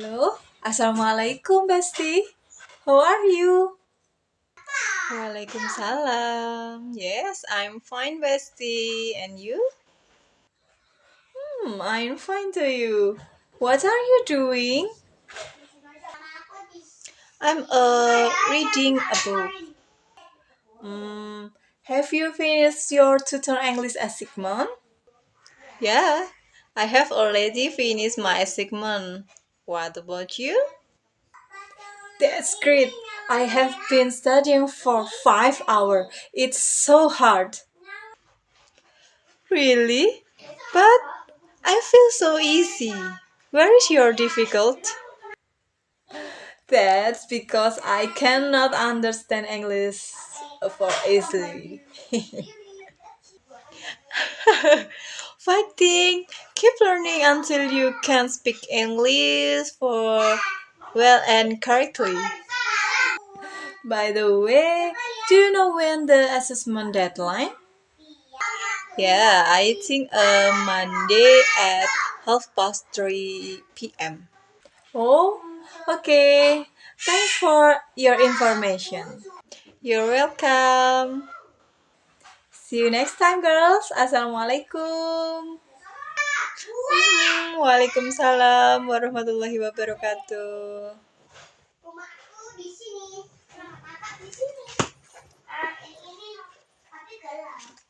Halo, Assalamualaikum Besti. How are you? Waalaikumsalam. Yes, I'm fine, Besti. And you? I'm fine too. What are you doing? I'm reading a book. Have you finished your tutor English assignment? Yeah, I have already finished my assignment. What about you? That's great. I have been studying for 5 hours. It's so hard. Really? But I feel so easy. Where is your difficult? That's because I cannot understand English for easily. Fighting. Keep learning until you can speak English for well and correctly. By the way, do you know when the assessment deadline? Yeah, I think Monday at 3:30 p.m. Oh, okay. Thanks for your information. You're welcome. See you next time, girls. Assalamualaikum. Waalaikumsalam warahmatullahi wabarakatuh. Rumahku di sini, rumah kakak di sini. Ini tapi gelap.